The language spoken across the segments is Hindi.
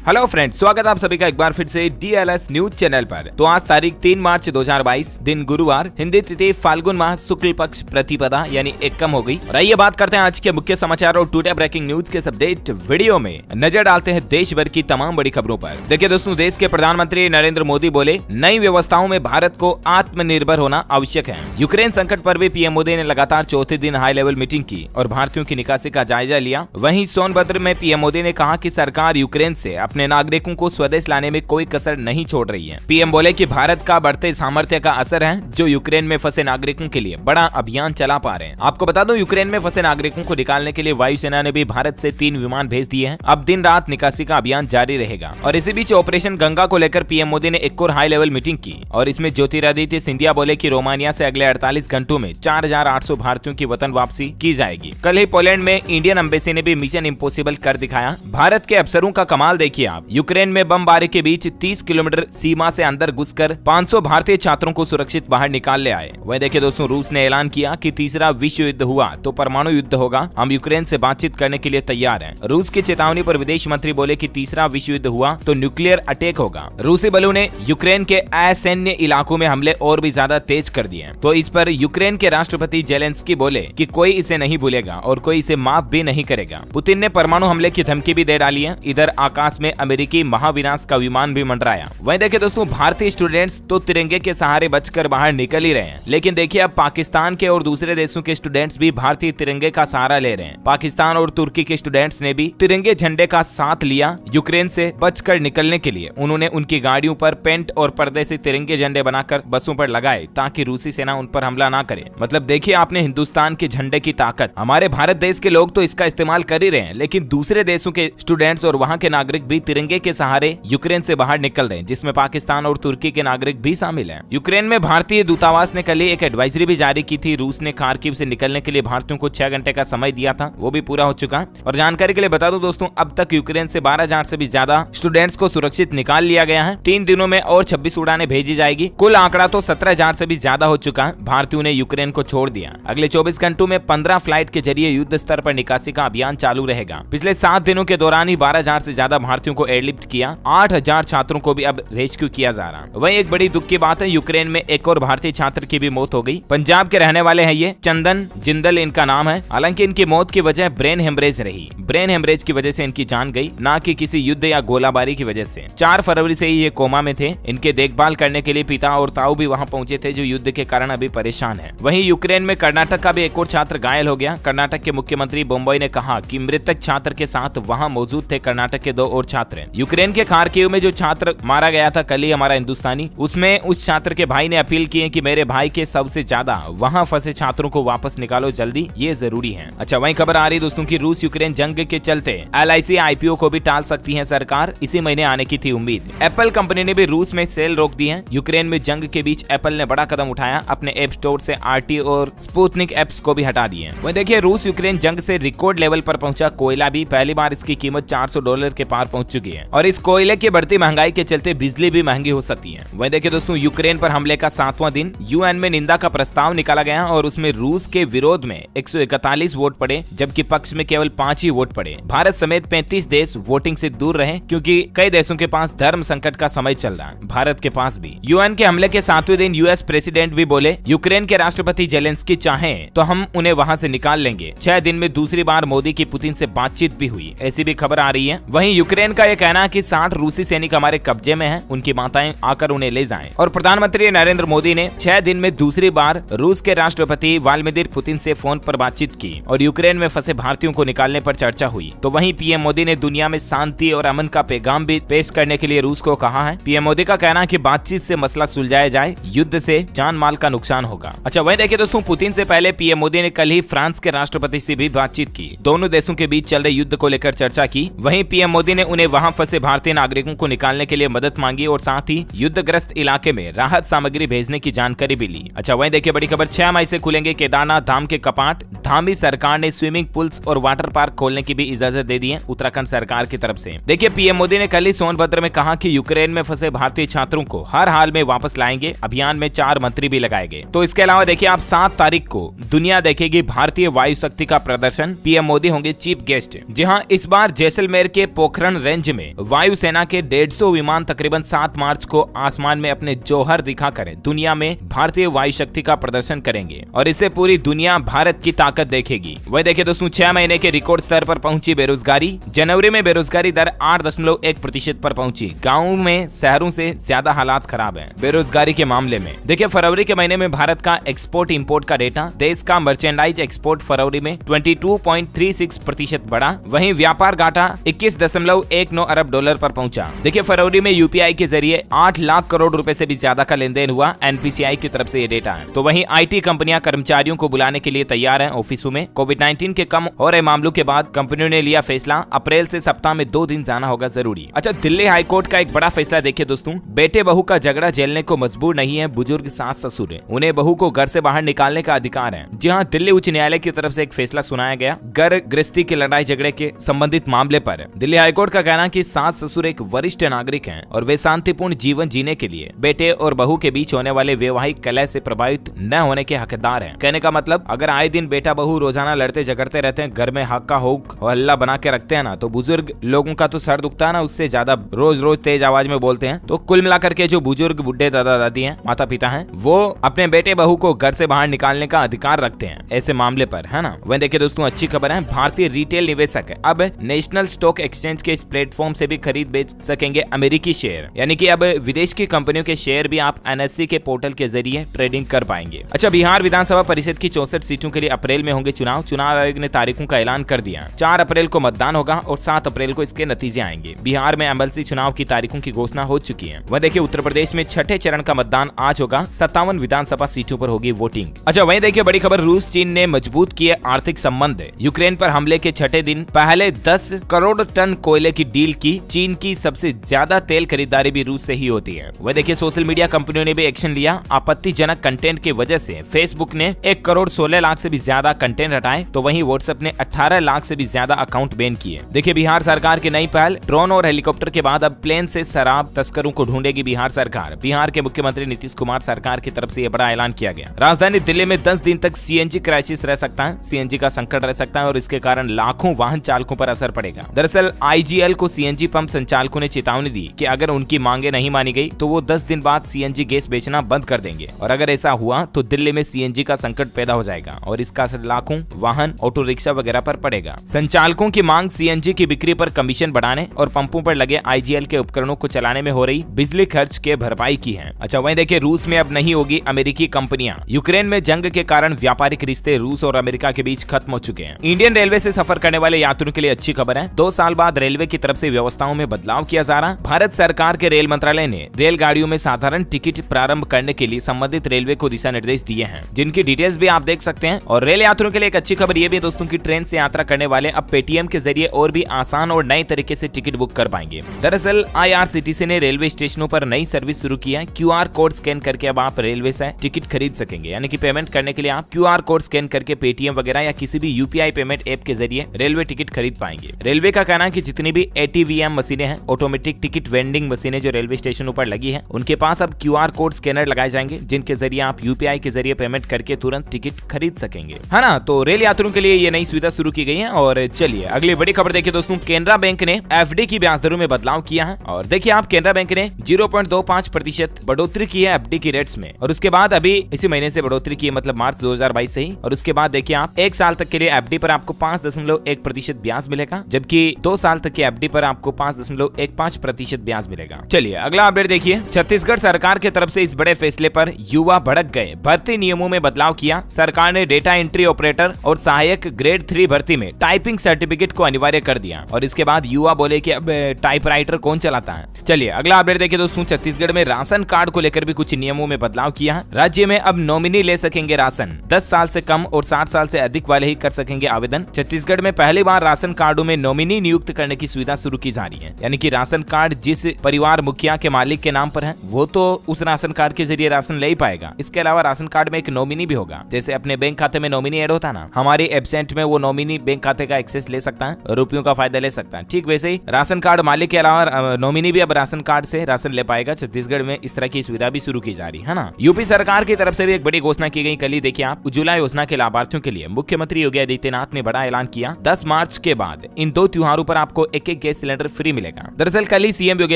हेलो फ्रेंड्स, स्वागत है आप सभी का एक बार फिर से DLS न्यूज चैनल पर। तो आज तारीख 3 मार्च 2022 दिन गुरुवार, हिंदी तिथि फाल्गुन माह शुक्ल पक्ष प्रतिपदा यानी एकम हो गई। और आइए बात करते हैं आज के मुख्य समाचार और टुडे ब्रेकिंग न्यूज के अपडेट वीडियो में नजर डालते हैं देश भर की तमाम बड़ी खबरों पर। देखिए दोस्तों, देश के प्रधानमंत्री नरेंद्र मोदी बोले नई व्यवस्थाओं में भारत को आत्मनिर्भर होना आवश्यक है। यूक्रेन संकट पर भी पीएम मोदी ने लगातार चौथे दिन हाई लेवल मीटिंग की और भारतीयों की निकासी का जायजा लिया। वहीं सोनभद्र में पीएम मोदी ने कहा कि सरकार यूक्रेन से अपने नागरिकों को स्वदेश लाने में कोई कसर नहीं छोड़ रही है। पीएम बोले कि भारत का बढ़ते सामर्थ्य का असर है जो यूक्रेन में फंसे नागरिकों के लिए बड़ा अभियान चला पा रहे हैं। आपको बता दूं, यूक्रेन में फंसे नागरिकों को निकालने के लिए वायुसेना ने भी भारत से 3 विमान भेज दिए हैं। अब दिन रात निकासी का अभियान जारी रहेगा। और इसी बीच ऑपरेशन गंगा को लेकर पीएम मोदी ने एक और हाई लेवल मीटिंग की और इसमें ज्योतिरादित्य सिंधिया बोले कि रोमानिया से अगले 48 घंटों में 4800 भारतीयों की वतन वापसी की जाएगी। कल ही पोलैंड में इंडियन एम्बेसी ने भी मिशन इम्पॉसिबल कर दिखाया। भारत के अफसरों का कमाल देखिए आप। यूक्रेन में बमबारी के बीच 30 किलोमीटर सीमा से अंदर घुसकर 500 भारतीय छात्रों को सुरक्षित बाहर निकाल ले आए। वहीं देखिए दोस्तों, रूस ने ऐलान किया कि तीसरा विश्व युद्ध हुआ तो परमाणु युद्ध होगा, हम यूक्रेन से बातचीत करने के लिए तैयार हैं। रूस की चेतावनी पर विदेश मंत्री बोले कि तीसरा विश्व युद्ध हुआ तो न्यूक्लियर अटैक होगा। रूसी बलों ने यूक्रेन के असैन्य इलाकों में हमले और भी ज्यादा तेज कर दिए। तो इस पर यूक्रेन के राष्ट्रपति जेलेंस्की बोले कि कोई इसे नहीं भूलेगा और कोई इसे माफ भी नहीं करेगा। पुतिन ने परमाणु हमले की धमकी भी दे डाली है। इधर आकाश में अमेरिकी महाविनाश का विमान भी मंडराया। वहीं देखिए दोस्तों, भारतीय स्टूडेंट्स तो तिरंगे के सहारे बचकर बाहर निकल ही रहे हैं, लेकिन देखिए अब पाकिस्तान के और दूसरे देशों के स्टूडेंट्स भी भारतीय तिरंगे का सहारा ले रहे हैं। पाकिस्तान और तुर्की के स्टूडेंट्स ने भी तिरंगे झंडे का साथ लिया। यूक्रेन से बचकर निकलने के लिए उन्होंने उनकी गाड़ियों पर पेंट और पर्दे से तिरंगे झंडे बनाकर बसों पर लगाए ताकि रूसी सेना उन पर हमला ना करे। मतलब देखिए आपने हिंदुस्तान के झंडे की ताकत। हमारे भारत देश के लोग तो इसका इस्तेमाल कर ही रहे हैं, लेकिन दूसरे देशों के स्टूडेंट्स और वहाँ के नागरिक भी तिरंगे के सहारे यूक्रेन से बाहर निकल रहे हैं, जिसमें पाकिस्तान और तुर्की के नागरिक भी शामिल हैं। यूक्रेन में भारतीय दूतावास ने कल एक एडवाइजरी भी जारी की थी। रूस ने खार्किव से निकलने के लिए भारतीयों को 6 घंटे का समय दिया था, वो भी पूरा हो चुका। और जानकारी के लिए बता दूं दोस्तों, अब तक यूक्रेन से 12,000 से भी ज्यादा स्टूडेंट्स को सुरक्षित निकाल लिया गया है। 3 दिनों में और 26 उड़ानें भेजी जाएगी। कुल आंकड़ा तो 17,000 से भी ज्यादा हो चुका है। भारतीयों ने यूक्रेन को छोड़ दिया। अगले 24 घंटों में 15 फ्लाइट के जरिए युद्ध स्तर पर निकासी का अभियान चालू रहेगा। पिछले 7 दिनों के दौरान ही 12,000 से ज्यादा भारतीयों को एयरलिफ्ट किया। 8,000 छात्रों को भी अब रेस्क्यू किया जा रहा। वहीं एक बड़ी दुख की बात है, यूक्रेन में एक और भारतीय छात्र की भी मौत हो गई। पंजाब के रहने वाले हैं ये, चंदन जिंदल इनका नाम है। हालांकि इनकी मौत की वजह ब्रेन हेमरेज रही। ब्रेन हेमरेज की वजह से इनकी जान गई, ना कि किसी युद्ध या गोलाबारी की वजह से। 4 फरवरी से ही ये कोमा में थे। इनके देखभाल करने के लिए पिता और ताऊ भी वहां पहुंचे थे, जो युद्ध के कारण अभी परेशान है। वहीं यूक्रेन में कर्नाटक का भी एक और छात्र घायल हो गया। कर्नाटक के मुख्यमंत्री बम्बई ने कहा कि मृतक छात्र के साथ वहां मौजूद थे कर्नाटक के 2 और छात्र। यूक्रेन के खार्किव में जो छात्र मारा गया था कल ही, हमारा हिंदुस्तानी, उसमें उस छात्र के भाई ने अपील की है कि मेरे भाई के सबसे ज्यादा वहां फंसे छात्रों को वापस निकालो जल्दी, ये जरूरी है। अच्छा, वहीं खबर आ रही दोस्तों की रूस यूक्रेन जंग के चलते LIC IPO को भी टाल सकती है सरकार। इसी महीने आने की थी उम्मीद। एप्पल कंपनी ने भी रूस में सेल रोक दी है। यूक्रेन में जंग के बीच एप्पल ने बड़ा कदम उठाया, अपने ऐप स्टोर से RT और स्पुतनिक एप्स को भी हटा दिए। वहीं देखिए, रूस यूक्रेन जंग से रिकॉर्ड लेवल पर पहुंचा कोयला भी। पहली बार इसकी कीमत $400 के पार पहुंच चुकी है और इस कोयले की बढ़ती महंगाई के चलते बिजली भी महंगी हो सकती है। वहीं देखिए दोस्तों, यूक्रेन पर हमले का 7वां दिन UN में निंदा का प्रस्ताव निकाला गया और उसमें रूस के विरोध में 141 वोट पड़े, जबकि पक्ष में केवल 5 ही वोट पड़े। भारत समेत 35 देश वोटिंग से दूर रहे, क्योंकि कई देशों के पास धर्म संकट का समय चल रहा है। भारत के पास भी। UN के हमले के 7वें दिन US प्रेसिडेंट भी बोले यूक्रेन के राष्ट्रपति जेलेंस्की चाहें तो हम उन्हें वहां से निकाल लेंगे। 6 दिन में दूसरी बार मोदी की पुतिन से बातचीत भी हुई, ऐसी भी खबर आ रही है। वहीं यूक्रेन का यह कहना है कि 60 रूसी सैनिक हमारे कब्जे में हैं, उनकी माताएं आकर उन्हें ले जाएं। और प्रधानमंत्री नरेंद्र मोदी ने 6 दिन में दूसरी बार रूस के राष्ट्रपति व्लादिमीर पुतिन से फोन पर बातचीत की और यूक्रेन में फंसे भारतीयों को निकालने पर चर्चा हुई। तो वहीं पीएम मोदी ने दुनिया में शांति और अमन का पैगाम भी पेश करने के लिए रूस को कहा है। पीएम मोदी का कहना है कि बातचीत से मसला सुलझाया जाए, युद्ध से जान माल का नुकसान होगा। अच्छा, वहीं देखिए दोस्तों, पुतिन से पहले पीएम मोदी ने कल ही फ्रांस के राष्ट्रपति से भी बातचीत की। दोनों देशों के बीच चल रहे युद्ध को लेकर चर्चा की। वहीं पीएम मोदी ने उन्हें वहां फंसे भारतीय नागरिकों को निकालने के लिए मदद मांगी और साथ ही युद्धग्रस्त इलाके में राहत सामग्री भेजने की जानकारी भी ली। अच्छा, वहीं देखिए बड़ी खबर, 6 मई से खुलेंगे केदारनाथ धाम के कपाट। धामी सरकार ने स्विमिंग पूल्स और वाटर पार्क खोलने की भी इजाजत दे दी है उत्तराखंड सरकार की तरफ से। देखिए, पीएम मोदी ने कल ही सोनभद्र में कहा कि यूक्रेन में फंसे भारतीय छात्रों को हर हाल में वापस लाएंगे। अभियान में 4 मंत्री भी लगाए गए। तो इसके अलावा देखिए आप 7 तारीख को दुनिया देखेगी भारतीय वायु शक्ति का प्रदर्शन। पीएम मोदी होंगे चीफ गेस्ट। जी हाँ, इस बार जैसलमेर के पोखरण रेंज में वायुसेना के 150 विमान तकरीबन 7 मार्च को आसमान में अपने जौहर दिखाकर दुनिया में भारतीय वायु शक्ति का प्रदर्शन करेंगे और इससे पूरी दुनिया भारत की ताकत देखेगी। वही देखिए दोस्तों, 6 महीने के रिकॉर्ड स्तर पर पहुंची बेरोजगारी। जनवरी में बेरोजगारी दर 8.1% पर पहुंची। गाँव में शहरों से ज्यादा हालात खराब है बेरोजगारी के मामले में। देखिए फरवरी के महीने में भारत का एक्सपोर्ट इंपोर्ट का डेटा, देश का मर्चेंडाइज एक्सपोर्ट फरवरी में 22.36% बढ़ा। वहीं व्यापार घाटा 21.19 अरब डॉलर पर पहुंचा। देखिए फरवरी में यूपीआई के जरिए 8 लाख करोड़ रुपए से भी ज्यादा का लेन देन हुआ। एनपीसीआई की तरफ से ये डेटा है। तो वहीं आईटी कंपनियां कर्मचारियों को बुलाने के लिए तैयार हैं ऑफिसों में। कोविड-19 के कम हो रहे मामलों के बाद कंपनियों ने लिया फैसला, अप्रैल से सप्ताह में 2 दिन जाना होगा जरूरी। अच्छा, दिल्ली हाईकोर्ट का एक बड़ा फैसला देखिए दोस्तों, बेटे बहू का झगड़ा झेलने को मजबूर नहीं है बुजुर्ग सास ससुर, उन्हें बहू को घर से बाहर निकालने का अधिकार है। जी हाँ, दिल्ली उच्च न्यायालय की तरफ से एक फैसला सुनाया गया घर गृहस्थी के लड़ाई झगड़े के संबंधित मामले पर। दिल्ली हाईकोर्ट का कहना है कि सास ससुर एक वरिष्ठ नागरिक हैं और वे शांतिपूर्ण जीवन जीने के लिए बेटे और बहू के बीच होने वाले वैवाहिक कलह से प्रभावित न होने के हकदार हैं। कहने का मतलब, अगर आए दिन बेटा बहू रोजाना लड़ते झगड़ते रहते हैं, घर में हक्का होक और हल्ला बना के रखते हैं ना, तो बुजुर्ग लोगों का तो सर दुखता है ना, उससे ज्यादा रोज रोज तेज आवाज में बोलते हैं। तो कुल मिलाकर के जो बुजुर्ग बुढ़े दादा दादी हैं, माता पिता हैं, वो अपने बेटे बहू को घर से बाहर निकालने का अधिकार रखते हैं ऐसे मामले पर, है ना। वहीं देखिए दोस्तों, अच्छी खबर है, भारतीय रिटेल निवेशक अब नेशनल स्टॉक एक्सचेंज के इस प्लेटफॉर्म से भी खरीद बेच सकेंगे अमेरिकी शेयर। यानी कि अब विदेश की कंपनियों के शेयर भी आप एनएससी के पोर्टल के जरिए ट्रेडिंग कर पाएंगे। अच्छा, बिहार विधानसभा परिषद की 64 सीटों के लिए अप्रैल में होंगे चुनाव। चुनाव आयोग ने तारीखों का ऐलान कर दिया। 4 अप्रैल को मतदान होगा और 7 अप्रैल को इसके नतीजे आएंगे। बिहार में एमएलसी चुनाव की तारीखों की घोषणा हो चुकी है। वह देखिए उत्तर प्रदेश में 6ठे चरण का मतदान आज होगा। 57 विधानसभा सीटों पर होगी वोटिंग। अच्छा, वहीं देखिए बड़ी खबर, रूस चीन ने मजबूत किए आर्थिक संबंध। यूक्रेन पर हमले के 6ठे दिन पहले 10 करोड़ टन कोयले की डील की। चीन की सबसे ज्यादा तेल खरीदारी भी रूस से ही होती है। वह देखिए सोशल मीडिया कंपनियों ने भी एक्शन लिया। आपत्तिजनक कंटेंट की वजह से फेसबुक ने 1 करोड़ 16 लाख से भी ज्यादा कंटेंट हटाए, तो वहीं व्हाट्सएप ने 18 लाख से भी ज्यादा अकाउंट बैन किए। देखिए बिहार सरकार की नई पहल, ड्रोन और हेलीकॉप्टर के बाद अब प्लेन से शराब तस्करों को ढूंढेगी बिहार सरकार। बिहार के मुख्यमंत्री नीतीश कुमार सरकार की तरफ से यह बड़ा ऐलान किया गया। राजधानी दिल्ली में 10 दिन तक सीएनजी क्राइसिस रह सकता है, सीएनजी का संकट रह सकता है और इसके कारण लाखों वाहन चालकों पर असर पड़ेगा। दरअसल आईजीएल को सीएनजी पंप संचालकों ने चेतावनी दी कि अगर उनकी मांगे नहीं मानी गई तो वो 10 दिन बाद सीएनजी गैस बेचना बंद कर देंगे और अगर ऐसा हुआ तो दिल्ली में सीएनजी का संकट पैदा हो जाएगा और इसका असर लाखों वाहन, ऑटो रिक्शा वगैरह पर पड़ेगा। संचालकों की मांग सीएनजी की बिक्री पर कमीशन बढ़ाने और पंपों पर लगे आईजीएल के उपकरणों को चलाने में हो रही बिजली खर्च के भरपाई की है। अच्छा, वहीं देखिए रूस में अब नहीं होगी अमेरिकी कंपनियां। यूक्रेन में जंग के कारण व्यापारिक रिश्ते रूस और अमेरिका के बीच खत्म हो चुके हैं। इंडियन रेलवे से सफर करने वाले यात्रियों के लिए अच्छी खबर है। 2 साल बाद रेलवे की तरफ से व्यवस्थाओं में बदलाव किया जा रहा। भारत सरकार के रेल मंत्रालय ने रेलगाड़ियों में साधारण टिकट प्रारंभ करने के लिए संबंधित रेलवे को दिशा निर्देश दिए हैं, जिनकी डिटेल्स भी आप देख सकते हैं। और रेल यात्रियों के लिए एक अच्छी खबर ये भी है दोस्तों की ट्रेन से यात्रा करने वाले अब पेटीएम के जरिए और भी आसान और नए तरीके से टिकट बुक कर पाएंगे। दरअसल आईआरसीटीसी ने रेलवे स्टेशनों पर नई सर्विस शुरू की है। क्यूआर कोड स्कैन करके अब आप रेलवे से टिकट खरीद सकेंगे। यानी कि पेमेंट करने के लिए आप क्यूआर कोड स्कैन करके पेटीएम वगैरह या किसी भी यूपीआई पेमेंट ऐप के जरिए रेलवे टिकट खरीद पाएंगे। रेलवे का कहना है कि जितनी भी एटीवीएम मशीनें हैं, ऑटोमेटिक टिकट वेंडिंग मशीनें जो रेलवे स्टेशनों पर लगी है, उनके पास अब क्यूआर कोड स्कैनर लगाए जाएंगे, जिनके जरिए आप यूपीआई के जरिए पेमेंट करके तुरंत टिकट खरीद सकेंगे, है ना। तो रेल यात्रियों के लिए ये नई सुविधा शुरू की गई है। और चलिए अगली बड़ी खबर देखिए दोस्तों, केनरा बैंक ने एफडी की ब्याज दरों में बदलाव किया है। और देखिए आप, केनरा बैंक ने 0.25% बढ़ोतरी की है एफडी की रेट्स में और उसके बाद अभी इसी महीने से बढ़ोतरी की है, मतलब मार्च 2022 से ही। और उसके बाद देखिए आप 1 साल तक के लिए एफडी पर आपको 5.1% ब्याज मिलेगा, जबकि 2 साल तक की एफडी पर आपको 5.15% ब्याज मिलेगा। चलिए अगला अपडेट देखिए, छत्तीसगढ़ सरकार की तरफ से इस बड़े फैसले पर युवा भड़क गए। भर्ती नियमों में बदलाव किया। सरकार ने डेटा एंट्री ऑपरेटर और सहायक ग्रेड 3 भर्ती में टाइपिंग सर्टिफिकेट को अनिवार्य कर दिया और इसके बाद युवा बोले कि अब टाइपराइटर कौन चलाता है। चलिए अगला अपडेट देखिए दोस्तों, छत्तीसगढ़ में राशन कार्ड को लेकर भी कुछ नियमों में बदलाव किया है। राज्य में अब नॉमिनी ले सकेंगे राशन। 10 साल से कम और 60 साल से अधिक वाले ही कर सकेंगे आवेदन। छत्तीसगढ़ में पहली बार राशन कार्डों में नॉमिनी नियुक्त करने की सुविधा शुरू की जा रही है। यानी कि राशन कार्ड जिस परिवार मुखिया के मालिक के नाम पर है, वो तो उस राशन कार्ड के जरिए राशन ले ही पाएगा। इसके अलावा राशन कार्ड में एक नॉमिनी भी होगा। जैसे अपने बैंक खाते में नॉमिनी ऐड होता है ना, हमारी एब्सेंट में वो नॉमिनी बैंक खाते का एक्सेस ले सकता है, रुपयों का फायदा ले सकता है। ठीक वैसे ही राशन कार्ड मालिक के अलावा नॉमिनी भी अब राशन कार्ड से राशन ले पाएगा। छत्तीसगढ़ में इस तरह की सुविधा भी शुरू की जा रही है ना। यूपी सरकार की तरफ से भी एक बड़ी घोषणा की गई। कल ही देखिए आप, उज्ज्वला योजना के लाभार्थियों के लिए मुख्यमंत्री योगी आदित्यनाथ ने बड़ा ऐलान किया। 10 मार्च के बाद इन 2 त्योहारों पर आपको 1-1 गैस सिलेंडर फ्री मिलेगा। दरअसल कल ही सीएम योगी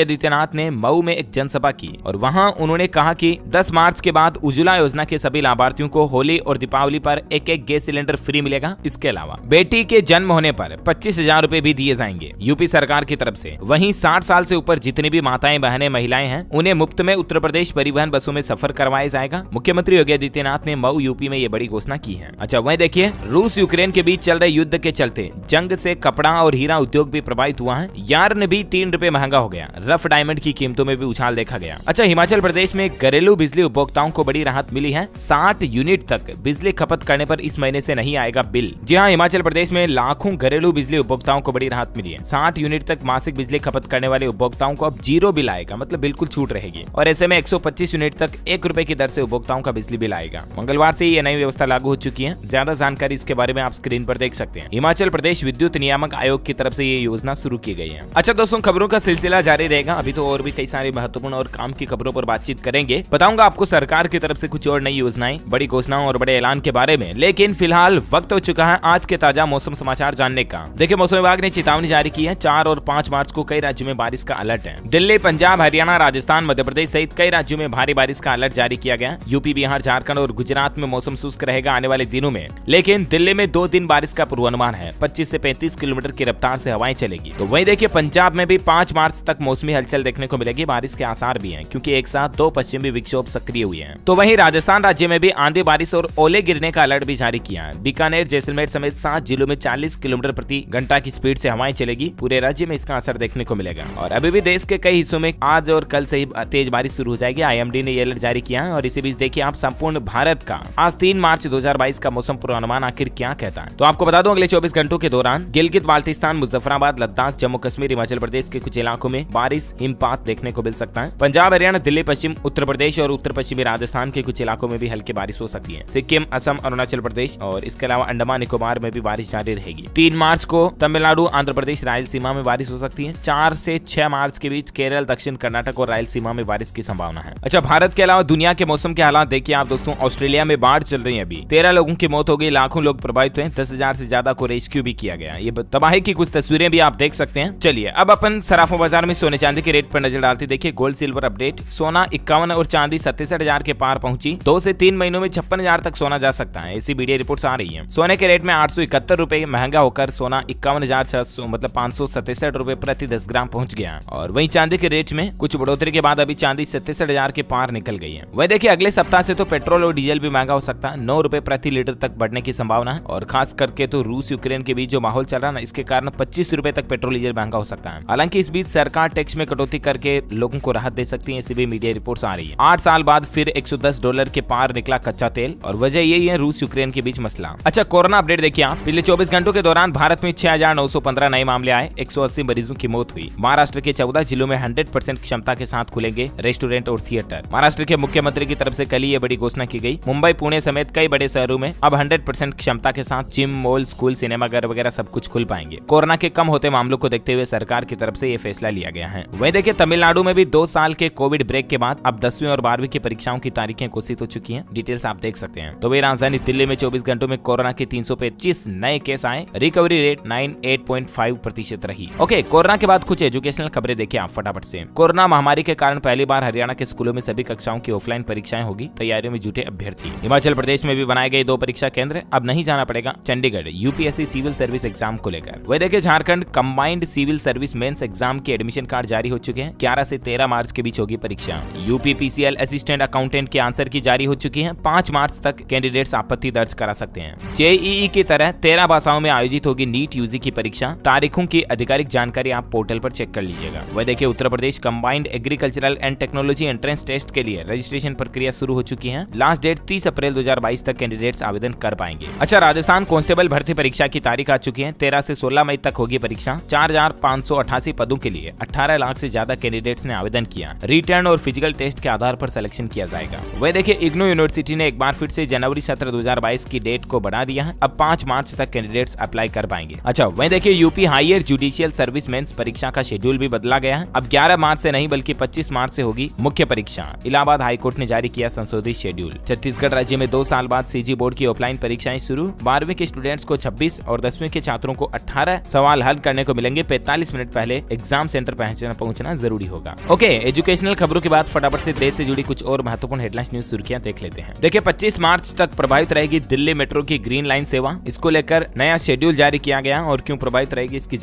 आदित्यनाथ ने मऊ में एक जनसभा की और वहां उन्होंने कहा कि 10 मार्च के बाद उज्ज्वला योजना के सभी लाभार्थियों को होली और दीपावली पर एक गैस सिलेंडर फ्री मिलेगा। इसके अलावा बेटी के जन्म होने पर 25,000 रूपए भी दिए जाएंगे यूपी सरकार की तरफ से। वहीं 60 साल से ऊपर जितनी भी माताएं बहनें महिलाएं हैं उन्हें मुफ्त में उत्तर प्रदेश परिवहन बसों में सफर करवाया जाएगा। मुख्यमंत्री योगी आदित्यनाथ ने मऊ यूपी में ये बड़ी घोषणा की है। अच्छा वहीं देखिए, रूस यूक्रेन के बीच चल रहे युद्ध के चलते जंग से कपड़ा और हीरा उद्योग भी प्रभावित हुआ है। यार्न भी 3 रुपए महंगा हो गया। रफ डायमंड की कीमतों में भी उछाल देखा गया। अच्छा, हिमाचल प्रदेश में घरेलू बिजली उपभोक्ताओं को बड़ी राहत मिली है। 60 यूनिट तक बिजली खपत करने पर इस महीने से नहीं आएगा बिल। जी हाँ, हिमाचल प्रदेश में लाखों घरेलू बिजली उपभोक्ताओं को बड़ी राहत मिली है। 60 यूनिट तक मासिक बिजली खपत करने वाले उपभोक्ताओं को अब 0 बिल आएगा, मतलब बिल्कुल छूट रहेगी। और ऐसे में 125 यूनिट तक 1 रुपए की दर से उपभोक्ताओं का बिजली बिल आएगा। मंगलवार से ये नई व्यवस्था लागू हो चुकी है। ज्यादा जानकारी इसके बारे में आप स्क्रीन पर देख सकते हैं। हिमाचल प्रदेश विद्युत नियामक आयोग की तरफ से ये योजना शुरू की गई है। अच्छा दोस्तों, खबरों का सिलसिला जारी रहेगा। अभी तो और भी कई सारी महत्वपूर्ण और काम की खबरों पर बातचीत करेंगे। बताऊंगा आपको सरकार की तरफ से कुछ और नई योजनाएं, बड़ी घोषणाओं और बड़े ऐलान के बारे में। लेकिन फिलहाल वक्त हो चुका है आज के ताजा मौसम समाचार जानने का। देखिए, मौसम विभाग ने चेतावनी जारी की है। 4 और 5 मार्च को कई राज्यों में बारिश का अलर्ट है। दिल्ली, पंजाब, हरियाणा, राजस्थान, मध्य प्रदेश सहित कई राज्यों में भारी बारिश का अलर्ट जारी किया गया। यूपी, बिहार, झारखंड और गुजरात में मौसम शुष्क रहेगा आने वाले दिनों में। लेकिन दिल्ली में 2 दिन बारिश का पूर्वानुमान है। 25 से 35 किलोमीटर की रफ्तार से हवाएं चलेगी। तो वहीं देखिए, पंजाब में भी 5 मार्च तक मौसमी हलचल देखने को मिलेगी। बारिश के आसार भी हैं, क्योंकि एक साथ 2 पश्चिमी विक्षोभ सक्रिय हुए हैं। तो वहीं राजस्थान राज्य में भी आंधी, बारिश और ओले गिरने का अलर्ट भी जारी किया है। बीकानेर, जैसलमेर समेत 7 जिलों में 40 किलोमीटर प्रति घंटा की स्पीड से हवाएं चलेगी। पूरे राज्य में इसका असर देखने को मिलेगा। और अभी भी देश के कई हिस्सों में आज और कल से ही तेज बारिश शुरू हो जाएगी। IMD ने ये अलर्ट जारी किया है। और इसी बीच देखिए आप संपूर्ण भारत का आज 3 मार्च 2022 का मौसम पूर्वानुमान आखिर क्या कहता है। तो आपको बता दूं, अगले 24 घंटों के दौरान गिलगित बाल्टिस्तान, मुजफ्फराबाद, लद्दाख, जम्मू कश्मीर, हिमाचल प्रदेश के कुछ इलाकों में बारिश, हिमपात देखने को मिल सकता है। पंजाब, हरियाणा, दिल्ली, पश्चिम उत्तर प्रदेश और उत्तर पश्चिमी राजस्थान के कुछ इलाकों में भी हल्की बारिश हो सकती है। सिक्किम, असम, अरुणाचल प्रदेश और इसके अलावा अंडमान निकोबार में भी बारिश जारी रहेगी। 3 मार्च को तमिलनाडु, आंध्र प्रदेश, रायलसीमा में बारिश हो सकती है। 4 से 6 मार्च के बीच केरल, दक्षिण कर्नाटक और रायलसीमा में बारिश की संभावना है। अच्छा, भारत के अलावा दुनिया के मौसम के हालात देखिए आप दोस्तों। ऑस्ट्रेलिया में बाढ़ चल रही है। अभी 13 लोगों की मौत हो गई, लाखों लोग प्रभावित हुए, 10,000 से ज्यादा को रेस्क्यू भी किया गया। ये तबाही की कुछ तस्वीरें भी आप देख सकते हैं। चलिए अब अपन सराफों बाजार में सोने चांदी के रेट पर नजर डालते। देखिए गोल्ड सिल्वर अपडेट। सोना 51 और चांदी 67,000 के पार पहुंची। 2 से 3 महीनों में 56,000 तक सोना जा सकता है, ऐसी मीडिया रिपोर्ट्स आ रही है। सोने के रेट में 871 रुपए महंगा होकर सोना 51,600 मतलब 567 रुपए प्रति 10 ग्राम पहुंच गया। और वहीं चांदी के रेट में कुछ बढ़ोतरी के बाद अभी चांदी 67,000 के पार निकल गई है। वही देखिए अगले सप्ताह से तो पेट्रोल और डीजल भी महंगा हो सकता है। 9 रुपए प्रति लीटर तक बढ़ने की संभावना है। और खास करके तो रूस यूक्रेन के बीच जो माहौल चल रहा है ना, इसके कारण 25 रुपए तक पेट्रोल डीजल महंगा हो सकता है। हालांकि इस बीच सरकार टैक्स में कटौती करके लोगों को राहत दे सकती है, ऐसी भी मीडिया रिपोर्ट्स आ रही है। 8 साल बाद फिर $110 के पार निकला कच्चा तेल और वजह यही है रूस यूक्रेन के बीच मसला। अच्छा, कोरोना अपडेट देखिए आप। पिछले 24 घंटों के दौरान भारत में 6,915 नए मामले आए, 180 मरीजों की मौत हुई। महाराष्ट्र के 14 जिलों में 100% क्षमता के साथ खुलेंगे रेस्टोरेंट और थिएटर। महाराष्ट्र के मुख्यमंत्री की तरफ से कल ये बड़ी घोषणा की गई। मुंबई, पुणे समेत कई बड़े शहरों में अब 100% क्षमता के साथ जिम, मॉल, स्कूल, सिनेमाघर वगैरह सब कुछ खुल पाएंगे। कोरोना के कम होते मामलों को देखते हुए सरकार की तरफ से ये फैसला लिया गया है। वहीं देखिए तमिलनाडु में भी 2 साल के कोविड ब्रेक के बाद अब 10वीं और 12वीं की परीक्षाओं की तारीखें घोषित हो चुकी हैं। डिटेल्स आप देख सकते हैं। तो वही राजधानी दिल्ली में 24 घंटों में कोरोना के 325 नए केस आए। रिकवरी रेट 98.5% रही। ओके, कोरोना के बाद कुछ एजुकेशनल खबरें देखिए आप फटाफट से। कोरोना महामारी के कारण पहली बार हरियाणा के स्कूलों में सभी कक्षाओं की ऑफलाइन परीक्षाएं होगी। तैयारियों में जुटे अभ्यर्थी। हिमाचल प्रदेश में भी बनाए गए 2 परीक्षा केंद्र। अब नहीं जाना पड़ेगा Chandigarh UPSC civil service exam को लेकर। वही देखिए Jharkhand combined civil service mains exam के एडमिशन कार्ड जारी हो चुके हैं। 11 से 13 मार्च के बीच होगी परीक्षा। यूपी पीसीएल असिस्टेंट अकाउंटेंट के आंसर की जारी हो चुकी है। 5 मार्च तक कैंडिडेट्स आपत्ति दर्ज करा सकते हैं। जेईई की तरह 13 भाषाओं में आयोजित होगी नीट यूजी की परीक्षा। तारीखों की आधिकारिक जानकारी आप पोर्टल पर चेक कर लीजिएगा। वह देखिए Uttar Pradesh combined agricultural and technology entrance test के लिए रजिस्ट्रेशन प्रक्रिया शुरू हो चुकी है। लास्ट डेट 30 अप्रैल 2022 तक कैंडिडेट्स आवेदन कर पाएंगे। अच्छा, राजस्थान कांस्टेबल भर्ती परीक्षा की तारीख आ चुकी है। 13 से 16 मई तक होगी परीक्षा। 4,588 पदों के लिए 18 लाख से ज्यादा कैंडिडेट्स ने आवेदन किया। रिटर्न और फिजिकल टेस्ट के आधार पर सिलेक्शन किया जाएगा। वह देखिए इग्नू यूनिवर्सिटी ने एक बार फिर से जनवरी 17, 2022 की डेट को बढ़ा दिया है। अब 5 मार्च तक कैंडिडेट्स अप्लाई कर पाएंगे। अच्छा, वह देखिए UP higher judicial service mains परीक्षा का शेड्यूल भी बदला गया है। अब 11 मार्च से नहीं बल्कि 25 मार्च से होगी मुख्य परीक्षा। इलाहाबाद हाईकोर्ट ने जारी किया संशोधित शेड्यूल। छत्तीसगढ़ राज्य में 2 साल बाद सीजी बोर्ड की ऑफलाइन परीक्षाएं शुरू। 12वीं के स्टूडेंट्स को 26 और 10वीं के छात्रों को 18 सवाल हल करने को मिलेंगे। होंगे 45 मिनट पहले एग्जाम सेंटर पहुंचना जरूरी होगा। ओके, एजुकेशनल खबरों के बाद फटाफट से देश से जुड़ी कुछ और महत्वपूर्ण हेडलाइंस न्यूज सुर्खियां देख लेते हैं। देखिए 25 मार्च तक प्रभावित रहेगी दिल्ली मेट्रो की ग्रीन लाइन सेवा। इसको लेकर नया शेड्यूल जारी किया गया और क्यों प्रभावित रहेगी इसकी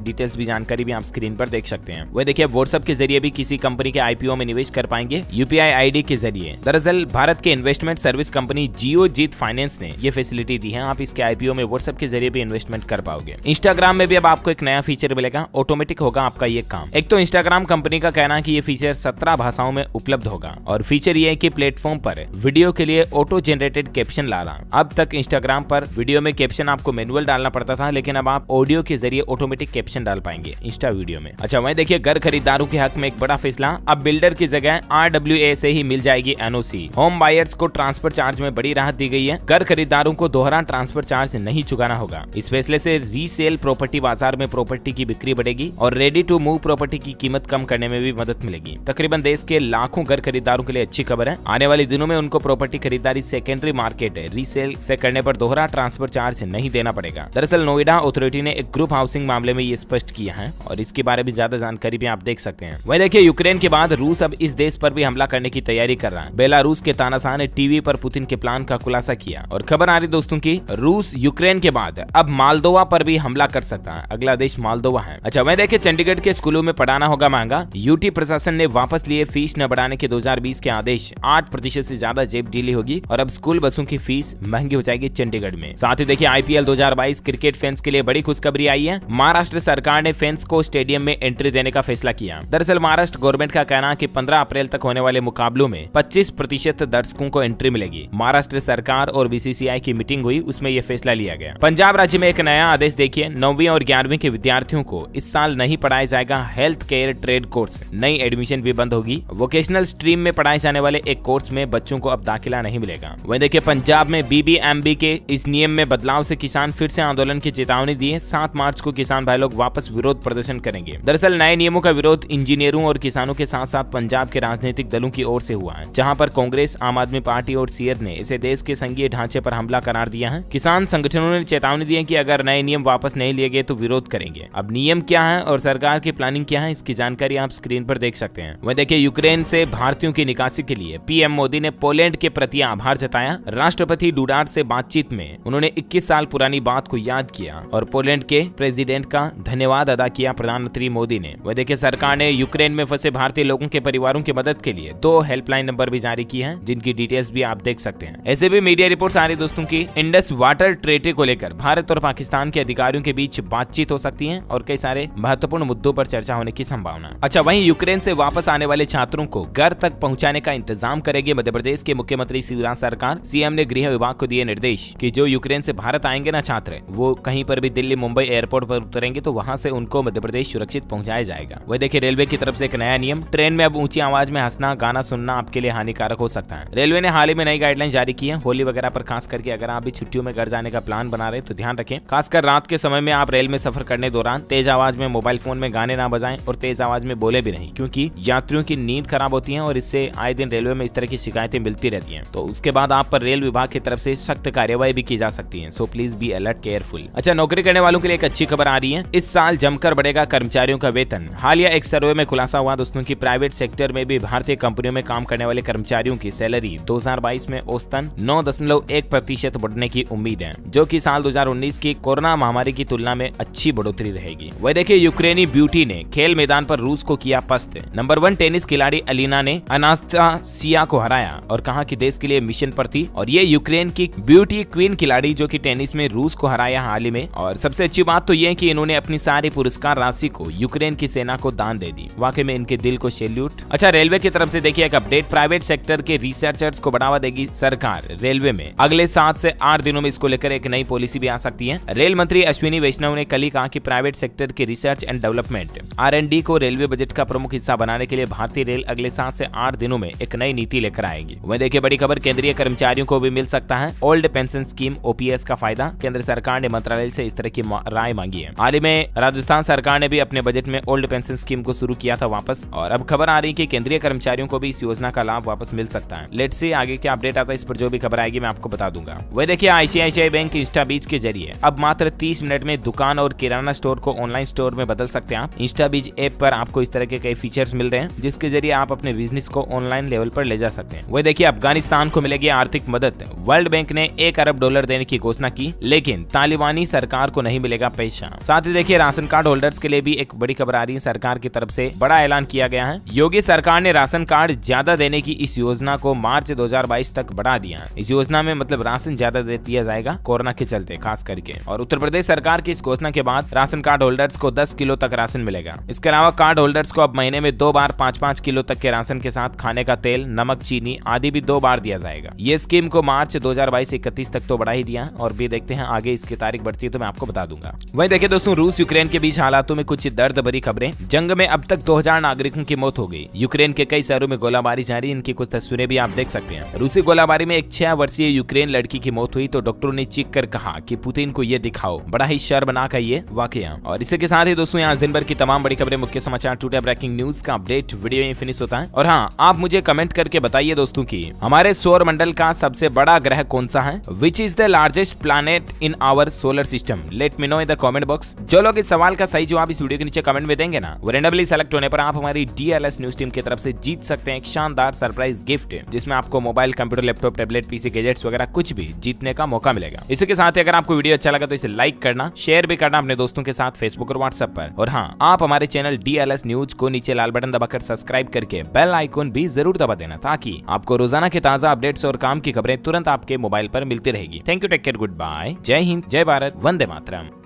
डिटेल्स भी जानकारी भी आप स्क्रीन पर देख सकते हैं। वह देखिए व्हाट्सएप के जरिए भी किसी कंपनी के आईपीओ में निवेश कर पाएंगे यूपीआई आईडी के जरिए। दरअसल भारत के investment service company Geojit finance ने ये फैसिलिटी दी है। आप इसके आईपीओ में व्हाट्सएप के जरिए भी इन्वेस्टमेंट कर पाओगे। इंस्टाग्राम में भी अब आपको एक नया फीचर मिलेगा, ऑटोमेटिक होगा आपका ये काम। एक तो इंस्टाग्राम कंपनी का कहना है कि ये फीचर 17 भाषाओं में उपलब्ध होगा और फीचर ये है कि प्लेटफॉर्म पर वीडियो के लिए ऑटो जनरेटेड कैप्शन ला रहा। अब तक इंस्टाग्राम पर वीडियो में कैप्शन आपको मैनुअल डालना पड़ता था, लेकिन अब आप ऑडियो के जरिए ऑटोमेटिक कैप्शन डाल पाएंगे इंस्टा वीडियो में। अच्छा वहीं देखिए घर खरीदारों के हक में एक बड़ा फैसला, अब बिल्डर की जगह RWA से ही मिल जाएगी NOC। होम बायर्स को ट्रांसफर चार्ज में बड़ी राहत दी गई है। घर खरीदारों को दोहरा ट्रांसफर चार्ज नहीं चुकाना होगा। इस फैसले से रीसेल प्रॉपर्टी बाजार में प्रॉपर्टी की बिक्री बढ़ेगी और रेडी टू मूव प्रॉपर्टी की कीमत कम करने में भी मदद मिलेगी। तकरीबन देश के लाखों घर खरीदारों के लिए अच्छी खबर है। आने वाले दिनों में उनको प्रॉपर्टी खरीदारी सेकेंडरी मार्केट रीसेल से करने पर दोहरा ट्रांसफर चार्ज नहीं देना पड़ेगा। दरअसल नोएडा अथॉरिटी ने एक ग्रुप हाउसिंग मामले में ये स्पष्ट किया है और इसके बारे में ज्यादा जानकारी भी आप देख सकते हैं। वही देखिए यूक्रेन के बाद रूस अब इस देश पर भी हमला करने की तैयारी कर रहा है। बेलारूस के तानाशाह ने टीवी पर पुतिन के प्लान का खुलासा किया और खबर आ रही दोस्तों की रूस यूक्रेन के बाद अब मालदोवा पर भी हमला कर सकता है। अगला देश मालदोवा है। अच्छा वही देखिए चंडीगढ़ के स्कूलों में पढ़ाना होगा महंगा। यूटी प्रशासन ने वापस लिए फीस न बढ़ाने के 2020 के आदेश। 8% से ज्यादा जेब ढीली होगी और अब स्कूल बसों की फीस महंगी हो जाएगी चंडीगढ़ में। साथ ही देखिए IPL 2022 क्रिकेट फैंस के लिए बड़ी खुशखबरी आई है। महाराष्ट्र सरकार ने फैंस को स्टेडियम में एंट्री देने का फैसला किया। दरअसल महाराष्ट्र गवर्नमेंट का कहना है कि 15 अप्रैल तक होने वाले मुकाबलों में 25% दर्शकों को एंट्री मिलेगी। महाराष्ट्र सरकार और BCCI की मीटिंग हुई, उसमें यह फैसला लिया गया। पंजाब राज्य में एक नया आदेश देखिए, 9वीं और 11वीं के विद्यार्थियों को इस साल नहीं पढ़ाया जाएगा हेल्थ केयर ट्रेड कोर्स। नई एडमिशन भी बंद होगी। वोकेशनल स्ट्रीम में पढ़ाए जाने वाले एक कोर्स में बच्चों को अब दाखिला नहीं मिलेगा। वहीं देखिए पंजाब में BBMB के इस नियम में बदलाव से किसान फिर से आंदोलन की चेतावनी दी है। 7 मार्च को किसान भाई लोग वापस विरोध प्रदर्शन करेंगे। दरअसल नए नियमों का विरोध इंजीनियरों और किसानों के साथ साथ पंजाब के राजनीतिक दलों की ओर से हुआ है, जहां पर कांग्रेस, आम आदमी पार्टी और सीयर ने इसे देश के संघीय ढांचे पर हमला करार दिया है। किसान संगठनों ने चेतावनी दी है कि अगर नए नियम वापस नहीं लिए गए तो विरोध करेंगे। अब नियम क्या है और सरकार की प्लानिंग क्या है, इसकी जानकारी आप स्क्रीन पर देख सकते हैं। वह देखिए यूक्रेन से भारतीयों की निकासी के लिए PM मोदी ने पोलैंड के प्रति आभार जताया। राष्ट्रपति डुडार्ट से बातचीत में उन्होंने 21 साल पुरानी बात को याद किया और पोलैंड के प्रेसिडेंट का धन्यवाद अदा किया प्रधानमंत्री मोदी ने। वह देखिए सरकार ने यूक्रेन में फंसे भारतीय लोगों के परिवारों की मदद के लिए 2 हेल्पलाइन नंबर भी जारी किए हैं, जिनकी डिटेल्स भी आप देख सकते हैं। ऐसे भी मीडिया रिपोर्ट्स आ रही दोस्तों की इंडस वाटर ट्रीटी को लेकर भारत और पाकिस्तान के अधिकारियों के बीच बातचीत हो सकती है और कई सारे महत्वपूर्ण मुद्दों पर चर्चा होने की संभावना। अच्छा वहीं यूक्रेन से वापस आने वाले छात्रों को घर तक पहुंचाने का इंतजाम करेगी मध्य प्रदेश के मुख्यमंत्री शिवराज सरकार। CM ने गृह विभाग को दिए निर्देश कि जो यूक्रेन से भारत आएंगे ना छात्र, वो कहीं पर भी दिल्ली मुंबई एयरपोर्ट पर उतरेंगे तो वहां से उनको मध्य प्रदेश सुरक्षित पहुंचाया जाएगा। वह देखिए रेलवे की तरफ से एक नया नियम, ट्रेन में अब ऊंची आवाज में हंसना गाना सुनना आपके लिए हानिकारक हो सकता है। रेलवे ने हाल ही में नई गाइडलाइन जारी की है। होली वगैरह पर खास करके अगर आप भी छुट्टियों में घर जाने का प्लान बना रहे तो ध्यान रखें, खासकर रात के समय में आप रेल में सफर करने दौरान तेज आवाज में मोबाइल फोन में गाने ना बजाएं और तेज आवाज में बोले भी नहीं, क्योंकि यात्रियों की नींद खराब होती है और इससे आए दिन रेलवे में इस तरह की शिकायतें मिलती रहती हैं। तो उसके बाद आप पर रेल विभाग की तरफ से सख्त कार्यवाही भी की जा सकती है। So please be alert, careful. अच्छा नौकरी करने वालों के लिए एक अच्छी खबर आ रही है। इस साल जमकर बढ़ेगा कर्मचारियों का वेतन। हालिया एक सर्वे में खुलासा हुआ दोस्तों की प्राइवेट सेक्टर में भी भारतीय कंपनियों में काम करने वाले कर्मचारियों की सैलरी 2022 में औसतन 9.1% बढ़ने की उम्मीद है, जो कि साल 2019 की कोरोना महामारी की तुलना में अच्छी बढ़ोतरी रहेगी। वह देखिए यूक्रेनी ब्यूटी ने खेल मैदान पर रूस को किया पस्त। नंबर 1 टेनिस खिलाड़ी अलीना ने अनास्तासिया को हराया और कहा कि देश के लिए मिशन पर थी। और ये यूक्रेन की ब्यूटी क्वीन खिलाड़ी जो कि टेनिस में रूस को हराया हाल ही में। और सबसे अच्छी बात तो ये कि इन्होंने अपनी सारी पुरस्कार राशि को यूक्रेन की सेना को दान दे दी। वाकई में इनके दिल को सैल्यूट। अच्छा रेलवे की तरफ से देखिए एक अपडेट, प्राइवेट सेक्टर के रिसर्चर्स को बढ़ावा देगी सरकार। रेलवे में अगले 7 से 8 दिनों में इसको लेकर एक नई पॉलिसी भी आ सकती है। रेल मंत्री अश्विनी वैष्णव ने कल ही कहा कि प्राइवेट सेक्टर के रिसर्च एंड डेवलपमेंट R&D को रेलवे बजट का प्रमुख हिस्सा बनाने के लिए भारतीय रेल अगले 7 से 8 दिनों में एक नई नीति लेकर आएगी। वह देखिए बड़ी खबर, केंद्रीय कर्मचारियों को भी मिल सकता है ओल्ड पेंशन स्कीम OPS का फायदा। केंद्र सरकार ने मंत्रालय से इस तरह की राय मांगी है। हाल ही में राजस्थान सरकार ने भी अपने बजट में ओल्ड पेंशन स्कीम को शुरू किया था वापस, और अब खबर आ रही है कि केंद्रीय कर्मचारियों को भी इस योजना का लाभ वापस मिल सकता है। लेट्स सी आगे क्या अपडेट आता है, इस पर जो भी खबर आएगी मैं आपको बता दूंगा। वह देखिए ICICI बैंक इंस्टा बीच के जरिए अब मात्र 30 मिनट में दुकान और किराना स्टोर स्टोर को ऑनलाइन स्टोर में बदल सकते हैं आप। इंस्टाबीज ऐप पर आपको इस तरह के कई फीचर्स मिल रहे हैं जिसके जरिए आप अपने बिजनेस को ऑनलाइन लेवल पर ले जा सकते हैं। वही देखिए अफगानिस्तान को मिलेगी आर्थिक मदद। वर्ल्ड बैंक ने $1 अरब देने की घोषणा की, लेकिन तालिबानी सरकार को नहीं मिलेगा पैसा। साथ ही देखिए राशन कार्ड होल्डर्स के लिए भी एक बड़ी खबर आ रही है, सरकार की तरफ से बड़ा ऐलान किया गया है। योगी सरकार ने राशन कार्ड ज्यादा देने की इस योजना को मार्च 2022 तक बढ़ा दिया। इस योजना में मतलब राशन ज्यादा दे दिया जाएगा कोरोना के चलते खास करके। और उत्तर प्रदेश सरकार की इस घोषणा के बाद राशन कार्ड होल्डर्स को 10 किलो तक राशन मिलेगा। इसके अलावा कार्ड होल्डर्स को अब महीने में 2 बार 5-5 किलो तक के राशन के साथ खाने का तेल, नमक, चीनी आदि भी 2 बार दिया जाएगा। ये स्कीम को मार्च 2022-31 तक तो बढ़ा ही दिया और भी देखते हैं आगे इसकी तारीख बढ़ती है तो मैं आपको बता दूंगा। वहीं देखिए दोस्तों रूस यूक्रेन के बीच हालातों में कुछ दर्द भरी खबरें। जंग में अब तक 2000 नागरिकों की मौत हो गई। यूक्रेन के कई शहरों में गोलाबारी जारी, इनकी कुछ तस्वीरें भी आप देख सकते हैं। रूसी गोलाबारी में एक 6 वर्षीय यूक्रेन लड़की की मौत हुई तो डॉक्टरों ने चीख कर कहा कि पुतिन को ये दिखाओ। बड़ा ही शर्मनाक है ये वाकया। और इसी के साथ ही दोस्तों यहाँ दिन भर की तमाम बड़ी खबरें, मुख्य समाचार, टुडे ब्रेकिंग न्यूज का अपडेट वीडियो यहीं फिनिश होता है। और हाँ, आप मुझे कमेंट करके बताइए दोस्तों की हमारे सौर मंडल का सबसे बड़ा ग्रह कौन सा है? Which is the largest planet in our solar system? Let me know in the comment box. जो लोग इस सवाल का सही जवाब इस वीडियो के नीचे कमेंट में देंगे ना, वो रैंडमली सेलेक्ट होने पर आप हमारी DLS न्यूज टीम की तरफ से जीत सकते हैं एक शानदार सरप्राइज गिफ्ट, जिसमें आपको mobile, computer, laptop, tablet, PC, gadgets वगैरह कुछ भी जीतने का मौका मिलेगा। इसी के साथ ही अगर आपको वीडियो अच्छा लगा तो इसे लाइक करना, शेयर भी करना अपने दोस्तों के साथ फेसबुक और व्हाट्सएप पर। और हाँ, आप हमारे चैनल DLS न्यूज को नीचे लाल बटन दबाकर सब्सक्राइब करके बेल आइकन भी जरूर दबा देना ताकि आपको रोजाना के ताजा अपडेट्स और काम की खबरें तुरंत आपके मोबाइल पर मिलती रहेगी। Thank you, take care, good bye, जय हिंद, जय भारत, वंदे मातरम।